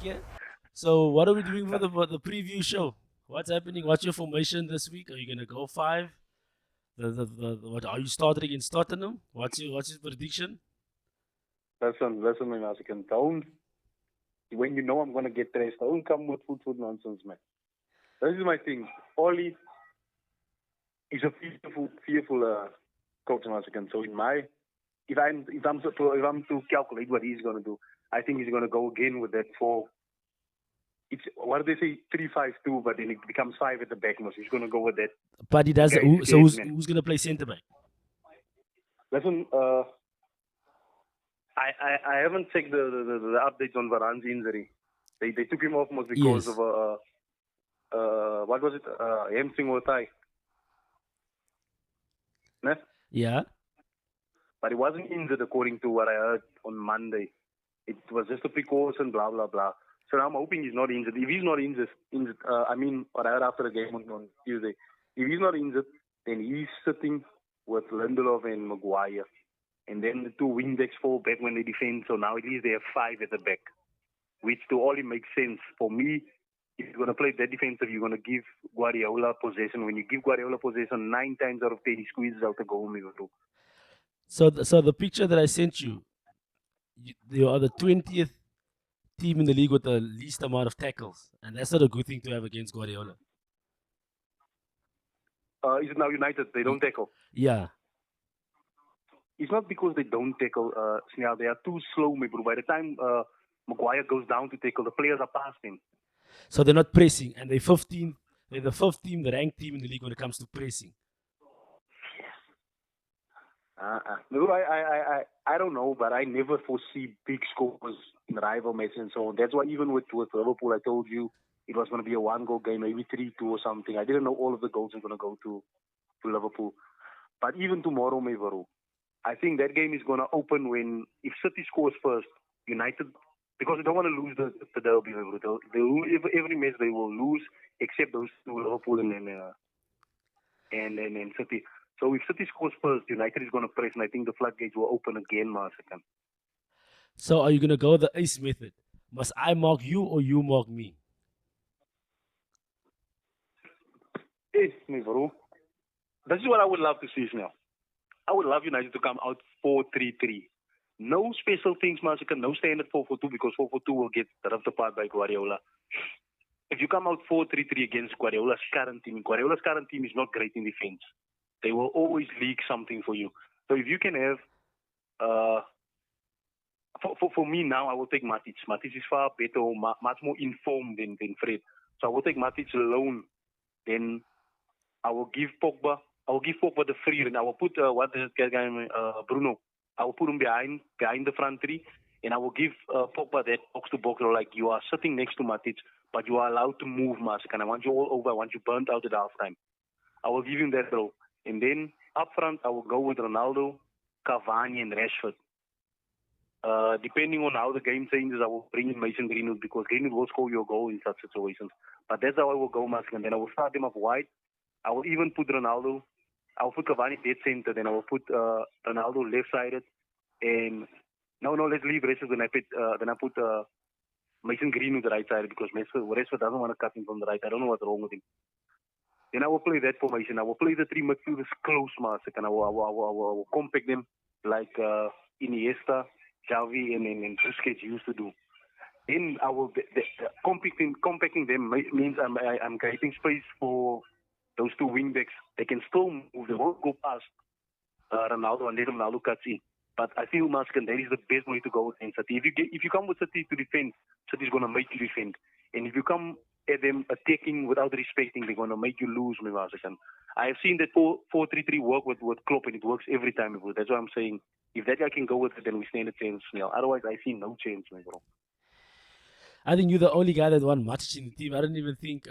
Okay. So what are we doing for the preview show? What's happening? What's your formation this week? Are you gonna go five? What are you starting against Tottenham? What's your prediction? Listen, my Mexican. Don't, when you know I'm going to get dressed, don't come with food nonsense, man. This is my thing. Oli is a fearful coach, Mexican. So if I'm to calculate what he's going to do, I think he's going to go again with that four. It's what do they say, 3-5-2, but then it becomes five at the back. So he's going to go with that. But he The does. guy is So scared, man. who's gonna play centre back? Listen, I haven't checked the updates on Varane's injury. They took him off most because Yes. of what was it? Hamstring or thigh. Né? Yeah. But he wasn't injured according to what I heard on Monday. It was just a precaution, blah blah blah. So I'm hoping he's not injured. If he's not injured, I mean, what I heard after the game on Tuesday, if he's not injured, then he's sitting with Lindelof and Maguire. And then the two wingbacks fall back when they defend. So now at least they have five at the back, which to all it makes sense. For me, if you're going to play that defensive, you're going to give Guardiola possession. When you give Guardiola possession, 9 times out of 10, he squeezes out the goal. So the picture that I sent you, you are the 20th team in the league with the least amount of tackles, and that's not a good thing to have against Guardiola. Is it now United? They don't tackle. Yeah. It's not because they don't tackle, Snell. They are too slow, my bro. By the time Maguire goes down to tackle, the players are past him. So they're not pressing, and they're 15th. They're the fifth team, the ranked team in the league when it comes to pressing. I don't know, but I never foresee big scores in rival matches and so on. That's why even with Liverpool, I told you it was going to be a one-goal game, maybe 3-2 or something. I didn't know all of the goals are going to go to Liverpool. But even tomorrow, my bro, I think that game is going to open when, if City scores first, United, because they don't want to lose the derby, my bro. Every match they will lose, except those two, Liverpool and City. So if City scores first, United is going to press, and I think the floodgates will open again, Marsikan. So are you gonna go the ace method? Must I mark you or you mark me? Hey, me bro. This is what I would love to see now. I would love United to come out 4-3-3. No special things, Marsikan. No standard 4-4-2 because 4-4-2 will get ripped apart by Guardiola. If you come out 4-3-3 against Guardiola's current team is not great in defense. They will always leak something for you. So if you can have, for me now, I will take Matic. Matic is far better, much more informed than Fred. So I will take Matic alone. Then I will give Pogba. The free, and I will put Bruno. I will put him behind the front three, and I will give Pogba that box to box role. Like you are sitting next to Matic, but you are allowed to move, Mask. And I want you all over. I want you burnt out at halftime. I will give him that role. And then up front, I will go with Ronaldo, Cavani, and Rashford. Depending on how the game changes, I will bring in Mason Greenwood because Greenwood will score your goal in such situations. But that's how I will go, Mask. And then I will start him up wide. I will even put Ronaldo. I will put Cavani dead center. Then I will put Ronaldo left-sided. And no, let's leave Rashford. Then I put Mason Greenwood the right side because Rashford doesn't want to cut him from the right. I don't know what's wrong with him. Then I will play that formation. I will play the three midfielders close, Master, and I will compact them like Iniesta, Xavi, and Busquets used to do. Then I will compacting them means I'm creating space for those two wingbacks. They can still move. They won't go past Ronaldo unless Ronaldo cuts in. But I feel, Master, that is the best way to go against City. If you come with City to defend, City's going to make you defend. And if you come at them attacking without respecting, they're going to make you lose, my Master. I have seen that 4-3-3 work with Klopp, and it works every time. That's why I'm saying, if that guy can go with it, then we stand a chance. Otherwise, I see no chance, my bro. I think you're the only guy that won much in the team. I don't even think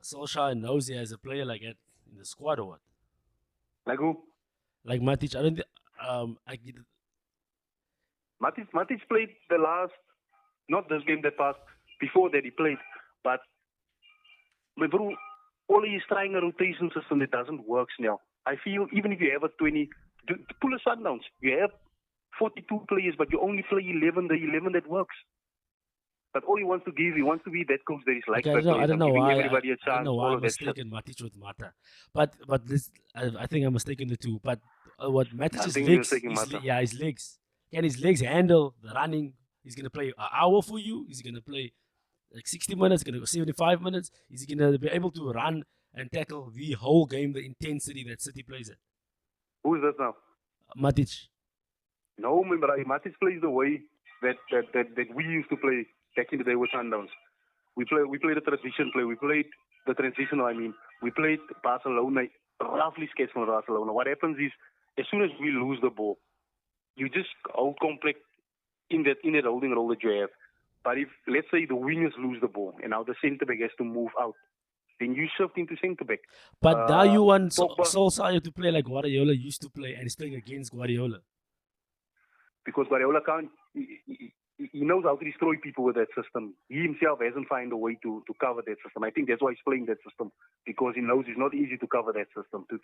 Solskjaer knows he has a player like that in the squad or what. Like who? Like Matic. I don't think. Matic played the last, not this game that passed, before that he played. But, my bro, Oli is trying a rotation system that doesn't work now. I feel even if you have a 20, pull a Sundowns, you have 42 players, but you only play 11, the 11 that works. But all he wants to be that coach that is like Okay, I don't know giving why. everybody a I don't chance, know why all I'm of that shit. mistaken Matic with Mata, but this I think I'm mistaken the two. But what I Matic's think you're legs, taking Mata. his legs. Can his legs handle the running? He's gonna play an hour for you. He's gonna play like 60 minutes. Gonna go 75 minutes. Is he gonna be able to run and tackle the whole game, the intensity that City plays at? Who is this now? Matic. No, remember, Matic plays the way that we used to play back in the day with Sundowns. We played the transition play. We played the transitional. I mean, we played Barcelona, roughly sketched from Barcelona. What happens is, as soon as we lose the ball, you just hold complex in that holding role that you have. But if, let's say, the wingers lose the ball and now the centre back has to move out, then you shift into centre back. But now you want Pogba, Solskjaer to play like Guardiola used to play, and he's playing against Guardiola. because Guardiola can't. He knows how to destroy people with that system. He himself hasn't found a way to cover that system. I think that's why he's playing that system, because he knows it's not easy to cover that system, to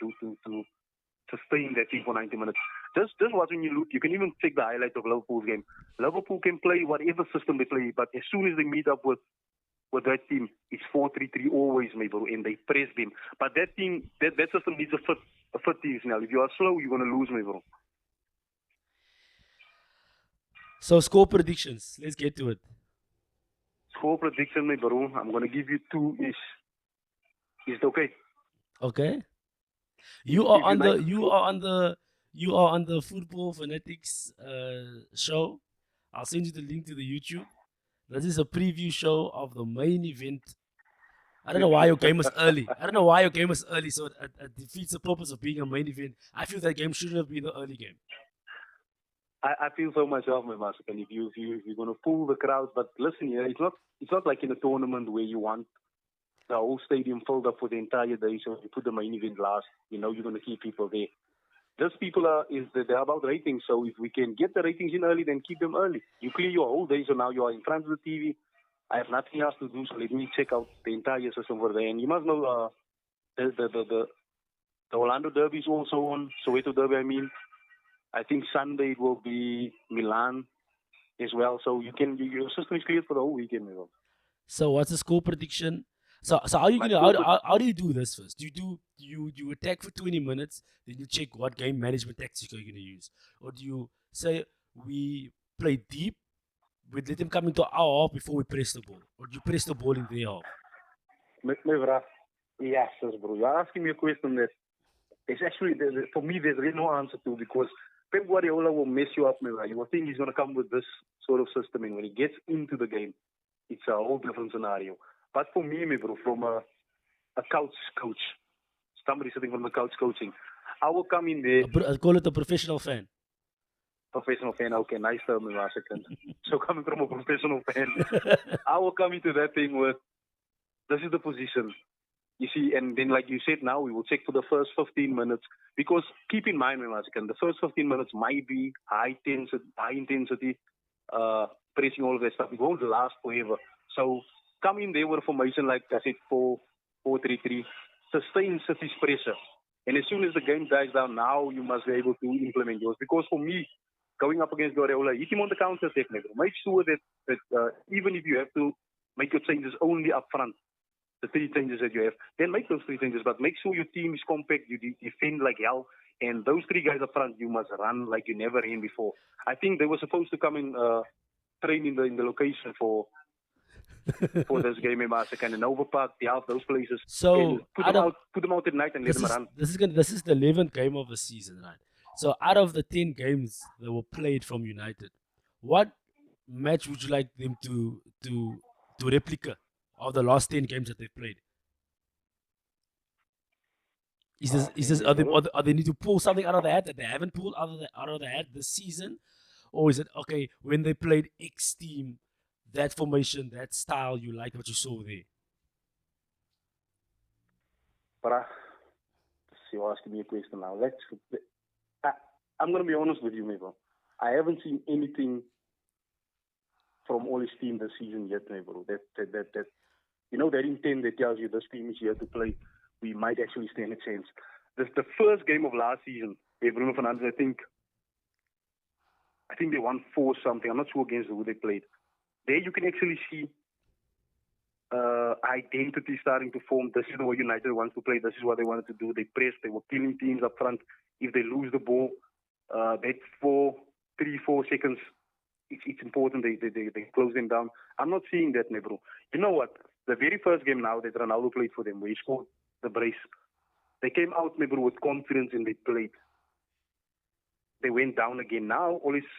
sustain that team for 90 minutes. Just watch when you look. You can even check the highlights of Liverpool's game. Liverpool can play whatever system they play, but as soon as they meet up with that team, it's 4-3-3 always, my bro, and they press them. But that team, that system needs a fit team now. If you are slow, you're gonna lose, my bro. So score predictions. Let's get to it. Score prediction, my bro. I'm gonna give you two. Is it okay? Okay. You are on the Football Fanatics show. I'll send you the link to the YouTube. This is a preview show of the main event. I don't know why your game was early. So it defeats the purpose of being a main event. I feel that game shouldn't have been the early game. I feel so myself, my master. And if you're gonna pull the crowds, but listen, yeah, it's not like in a tournament where you want the whole stadium filled up for the entire day. So you put the main event last. You know you're gonna keep people there. These people they're about ratings. So if we can get the ratings in early, then keep them early. You clear your whole day, so now you are in front of the TV. I have nothing else to do, so let me check out the entire system for there. And you must know the Orlando Derby is also on. Soweto Derby, I mean. I think Sunday it will be Milan as well. So your system is cleared for the whole weekend, my bro. So what's the score prediction? So how are you how do you do this first? Do you attack for 20 minutes, then you check what game management tactics you're gonna use? Or do you say we play deep, we let them come into our half before we press the ball? Or do you press the ball in their half? My bro, yes, bro. You're asking me a question that is actually, for me, there's really no answer to, because Pep Guardiola will mess you up, my bro. You will think he's going to come with this sort of system, and when he gets into the game, it's a whole different scenario. But for me, my bro, from a couch coach, somebody sitting from the couch coaching, I will come in there. I call it a professional fan. Professional fan, okay, nice term, my second. So coming from a professional fan, I will come into that thing with, this is the position. You see, and then like you said now, we will check for the first 15 minutes. Because keep in mind, the first 15 minutes might be high intensity, pressing, all of that stuff. It won't last forever. So come in there with a formation like I said, 4-3-3, sustain City's pressure. And as soon as the game dies down, now you must be able to implement yours. Because for me, going up against Guardiola, hit him on the counter attack. Make sure that even if you have to make your changes only up front, the 3 changes that you have, then make those 3 changes, but make sure your team is compact, you defend like hell, and those 3 guys up front, you must run like you never ran before. I think they were supposed to come and train in the location for this game in Massacre and Overpark, those places. So put them out at night and let them run. This is the 11th game of the season, right? So out of the 10 games that were played from United, what match would you like them to replicate of the last 10 games that they've played? Are they need to pull something out of the hat that they haven't pulled out of the hat this season? Or is it, okay, when they played X team, that formation, that style, you liked what you saw there? But you're asking me a question now. I'm going to be honest with you, Mabel. I haven't seen anything from all his team this season yet, Mabel. That that intent that tells you this team is here to play. We might actually stand a chance. The first game of last season, Bruno Fernandes, I think they won 4 something. I'm not sure against who they played. there you can actually see identity starting to form. This is the way United wants to play. This is what they wanted to do. They pressed. They were killing teams up front. If they lose the ball, that 3-4 seconds, it's important. They close them down. I'm not seeing that, bro. You know what? The very first game now that Ronaldo played for them, where he scored the brace, they came out, bro, with confidence and they played. They went down again. Now all his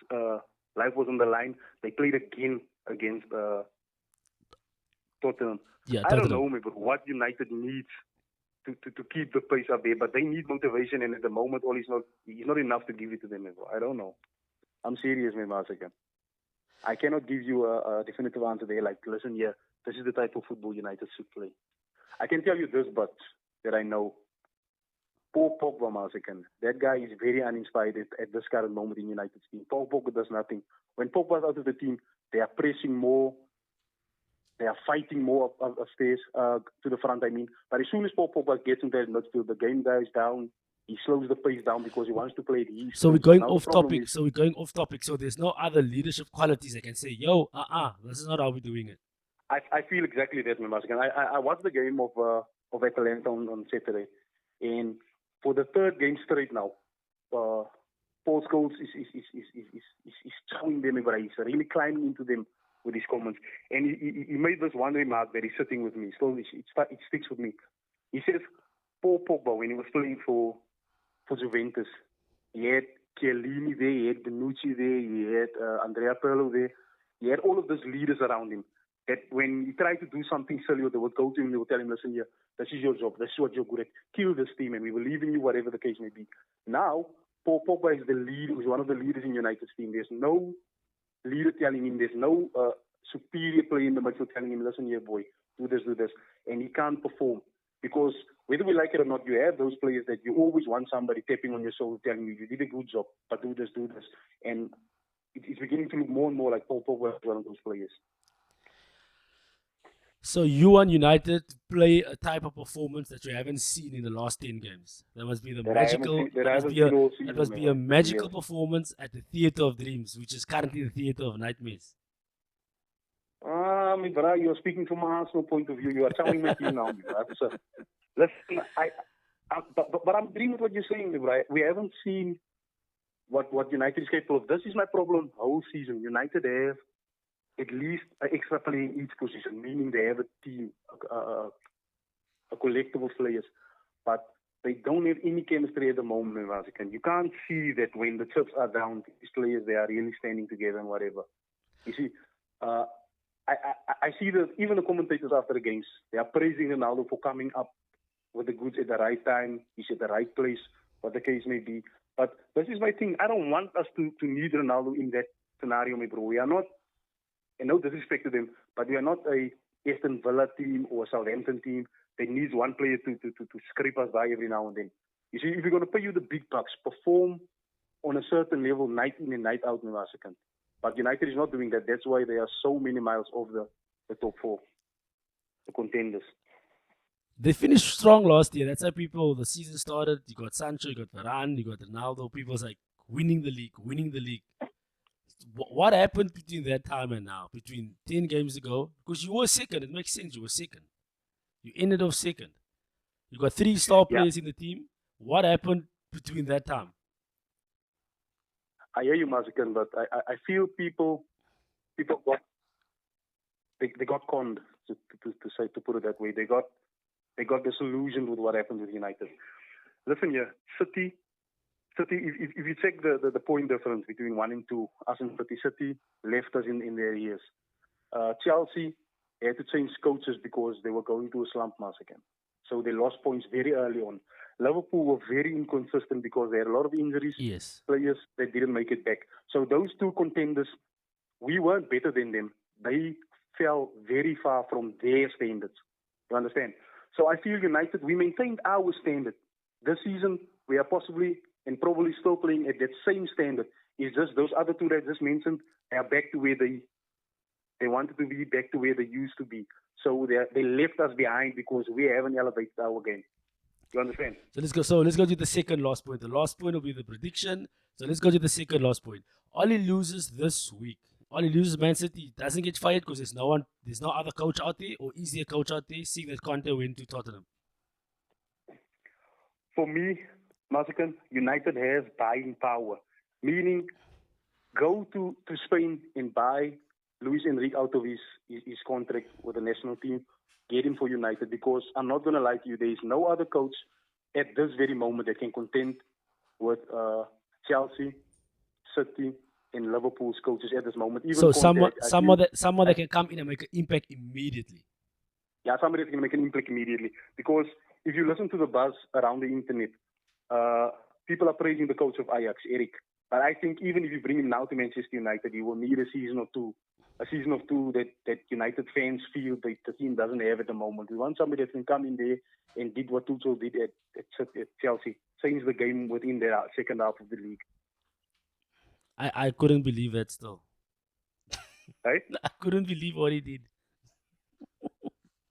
life was on the line. They played again against Tottenham. Yeah, I don't Tottenham. know, but what United needs to keep the pace up there, but they need motivation, and at the moment, all he's not enough to give it to them. I don't know. I'm serious, man, again. I cannot give you a definitive answer there. Like, listen, here, this is the type of football United should play. I can tell you this, but that I know. Paul Pogba, again, that guy is very uninspired at this current moment in United's team. Paul Pogba does nothing. When Pogba's out of the team, they are pressing more. They are fighting more upstairs to the front, I mean. But as soon as Paul Pogba gets into that midfield, the game dies down. He slows the pace down because he wants to play the East. So we're going off topic. So there's no other leadership qualities I can say, this is not how we're doing it. I feel exactly that, Maskan. I watched the game of Atalanta on Saturday. And for the third game straight now, Paul Scholes is showing them, but he's really climbing into them with his comments. And he made this one remark that is sitting with me. So it sticks with me. He says, Paul Pogba, when he was playing for Juventus, he had Chiellini there, he had Bonucci there, he had Andrea Pirlo there. He had all of those leaders around him. That when he tried to do something silly, they would go to him, they would tell him, listen here, this is your job, this is what you're good at. Kill this team, and we believe in you, whatever the case may be. Now, Paul Pogba is the lead, is one of the leaders in United's team. There's no leader telling him, there's no superior player in the midfield telling him, listen here, boy, do this. And he can't perform. Because whether we like it or not, you have those players that you always want somebody tapping on your shoulder telling you, you did a good job, but do this. And it's beginning to look more and more like Paul Pogba is one of those players. So you want United to play a type of performance that you haven't seen in the last 10 games. That must be a magical performance at the Theatre of Dreams, which is currently the Theatre of Nightmares. Brother, you're speaking from an Arsenal point of view. You are telling me now, listen, but I'm agreeing with what you're saying, bro. We haven't seen what United is capable of. This is my problem whole season. United have at least an extra player in each position, meaning they have a team, a collective of players, but they don't have any chemistry at the moment. You can't see that when the chips are down, these players, they are really standing together and whatever. You see, I see that even the commentators after the games, they are praising Ronaldo for coming up with the goods at the right time. He's at the right place, what the case may be. But this is my thing. I don't want us to need Ronaldo in that scenario, my bro. We are not, and no disrespect to them, but we are not a Aston Villa team or a Southampton team that needs one player to scrape us by every now and then. You see, if we're going to pay you the big bucks, perform on a certain level night in and night out in Africa. But United is not doing that. That's why they are so many miles off the top four, the contenders. They finished strong last year. That's how the season started. You got Sancho, you got Varane, you got Ronaldo. People's like winning the league. What happened between that time and now? Between 10 games ago? Because you were second. It makes sense. You were second. You ended off second. You got 3 star players in the team. What happened between that time? I hear you, Mazikan, but I feel people got they got conned, to put it that way. They got disillusioned with what happened with United. Listen here, City. If you check the point difference between 1 and 2, us and City left us in their years. Chelsea had to change coaches because they were going to a slump, Mazikan. So they lost points very early on. Liverpool were very inconsistent because they had a lot of injuries, players that didn't make it back. So those 2 contenders, we weren't better than them. They fell very far from their standards. You understand? So I feel United, we maintained our standard. This season, we are possibly and probably still playing at that same standard. It's just those other 2 that I just mentioned, they are back to where they wanted to be, back to where they used to be. So they left us behind because we haven't elevated our game. You understand? So let's go to the second last point. The last point will be the prediction. So let's go to the second last point. Ollie loses this week. All he loses Man City doesn't get fired because there's no other coach out there or easier coach out there, seeing that Conte went to Tottenham. For me, Masakan, United has buying power. Meaning, go to Spain and buy Luis Enrique out of his contract with the national team. Get him for United, because I'm not going to lie to you, there is no other coach at this very moment that can contend with Chelsea, City, and Liverpool's coaches at this moment. Even So Conte, someone that can come in and make an impact immediately. Yeah, somebody that's going to make an impact immediately. Because if you listen to the buzz around the internet, people are praising the coach of Ajax, Eric. But I think even if you bring him now to Manchester United, he will need a season or two. A season of two that United fans feel that the team doesn't have at the moment. We want somebody that can come in there and did what Tuchel did at Chelsea. Change the game within the second half of the league. I couldn't believe that still. Right? I couldn't believe what he did.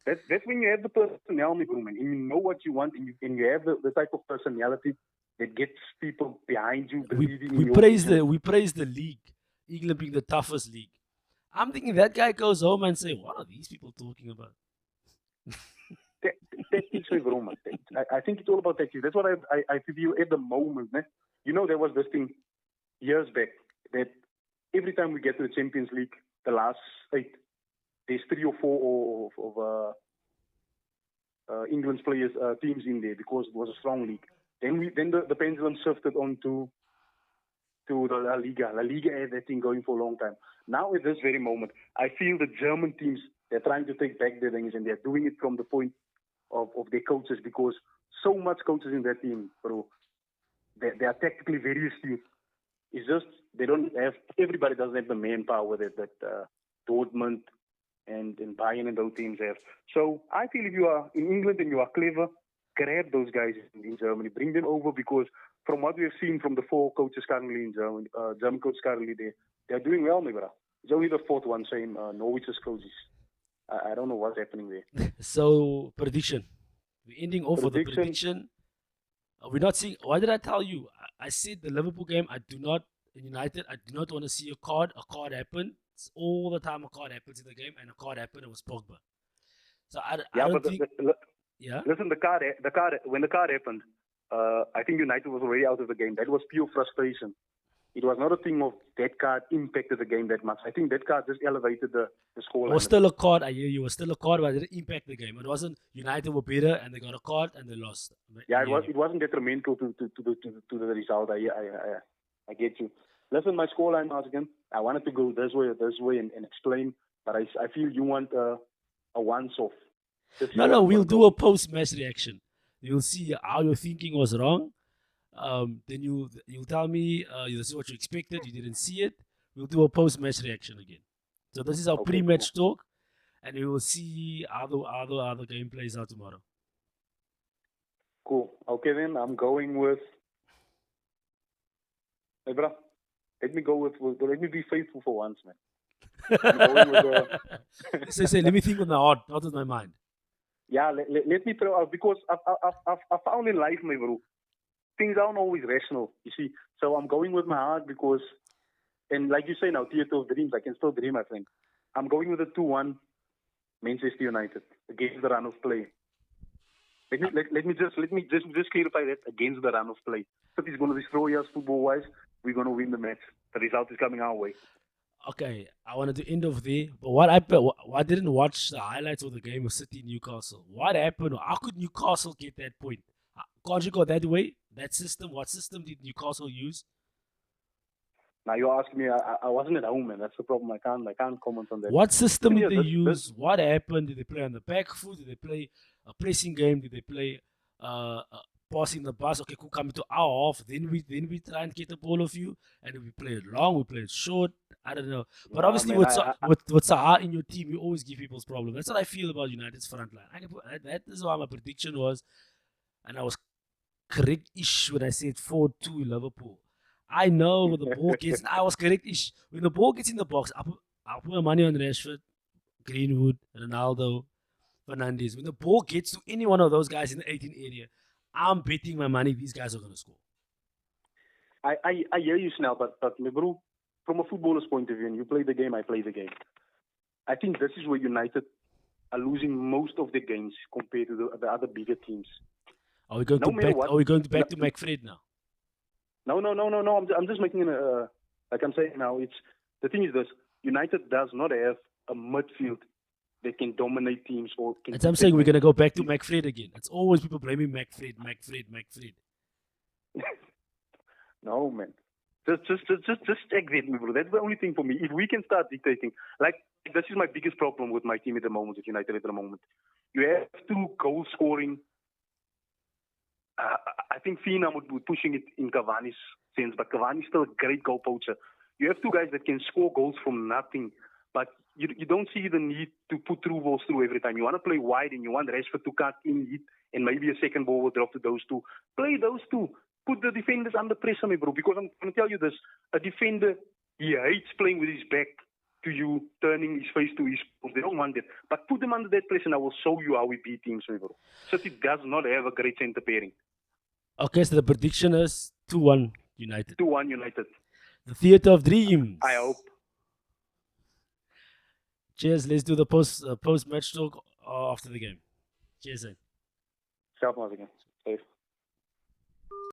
That's when you have the personality, and you know what you want, and you have the type of personality that gets people behind you, believing in you. We praise the league, England being the toughest league. I'm thinking that guy goes home and say, "What are these people talking about?" Tactics, Roman. I think it's all about tactics. That's what I feel at the moment. Ne? You know, there was this thing years back that every time we get to the Champions League, the last 8, there's 3 or 4 of England's players teams in there because it was a strong league. Then the pendulum shifted on to the La Liga. La Liga had that thing going for a long time. Now at this very moment, I feel the German teams, they're trying to take back their things, and they're doing it from the point of their coaches, because so much coaches in that team, bro, they are tactically very astute. It's just everybody doesn't have the manpower that Dortmund and Bayern and those teams have. So I feel if you are in England and you are clever, grab those guys in Germany, bring them over, because from what we have seen from the 4 coaches currently in Germany, German coaches currently there, they're doing well, my brother. It's only the 4th one, same Norwich's coaches. I don't know what's happening there. So, prediction. We're ending off with a prediction. We're not seeing. What did I tell you? I said the Liverpool game, United, I do not want to see a card. A card happen. It's all the time a card happens in the game, and a card happened. It was Pogba. So I don't think. Listen, when the card happened, I think United was already out of the game. That was pure frustration. It was not a thing of that card impacted the game that much. I think that card just elevated the scoreline. It was still a card. I hear you. It was still a card, but it didn't impact the game. It wasn't United were better and they got a card and they lost. Yeah, it wasn't detrimental to the result. I get you. Listen, my scoreline once again. I wanted to go this way, and explain, but I feel you want a once-off. No, we'll do a post-match reaction. You'll see how your thinking was wrong. Then you'll tell me this is what you expected. You didn't see it. We'll do a post-match reaction again. So this is our pre-match talk, and we will see how the game plays out tomorrow. Cool. Okay, then I'm going with. Hey, bro. Let me be faithful for once, man. Say, let me think with my heart, not with my mind. Yeah, let me throw out, because I found in life, my bro, things aren't always rational, you see. So I'm going with my heart because, and like you say now, theater of dreams, I can still dream, my friend. I'm going with a 2-1 Manchester United against the run of play. Let me just clarify that, against the run of play. City's going to destroy us football-wise. We're going to win the match. The result is coming our way. Okay, I wanted to end off there, but I didn't watch the highlights of the game of City Newcastle. What happened? How could Newcastle get that point? Can't you go that way? That system? What system did Newcastle use? Now you ask me. I wasn't at home, man. That's the problem. I can't comment on that. What system did they use? What happened? Did they play on the back foot? Did they play a pressing game? Did they play passing the bus? Okay, cool. Coming to our half, then we try and get the ball off you, and we play it long. We play it short. I don't know. But obviously, with Saha in your team, you always give people's problems. That's what I feel about United's front line. That is why my prediction was, and I was correct-ish when I said 4-2 Liverpool. I know when the ball gets. I was correct-ish. When the ball gets in the box, I'll put my money on Rashford, Greenwood, Ronaldo, Fernandes. When the ball gets to any one of those guys in the 18 area, I'm betting my money these guys are going to score. I hear you, Snell, but my bro, from a footballer's point of view, and you play the game, I play the game. I think this is where United are losing most of the games compared to the other bigger teams. Are we going No to matter back? what- Are we going back to no- McFred now? No. I'm just making like I'm saying now. It's the thing is this: United does not have a midfield that can dominate teams or can. And I'm saying we're going to go back to McFred again. It's always people blaming McFred. No, man. Just exit me, bro. That's the only thing for me. If we can start dictating, like this is my biggest problem with my team at the moment, with United at the moment. You have two goal scoring. I think Fina would be pushing it in Cavani's sense, but Cavani's still a great goal poacher. You have two guys that can score goals from nothing, but you don't see the need to put through balls through every time. You want to play wide and you want Rashford to cut in, hit, and maybe a second ball will drop to those two. Play those two. Put the defenders under pressure, me, bro, because I'm going to tell you this. A defender, he hates playing with his back to you, turning his face to his balls. They don't want that. But put them under that pressure and I will show you how we beat teams, me, bro. City does not have a great center pairing. Okay, so the prediction is 2-1 United. 2-1 United. The Theatre of Dreams. I hope. Cheers. Let's do the post match talk after the game. Cheers. Self again. Safe.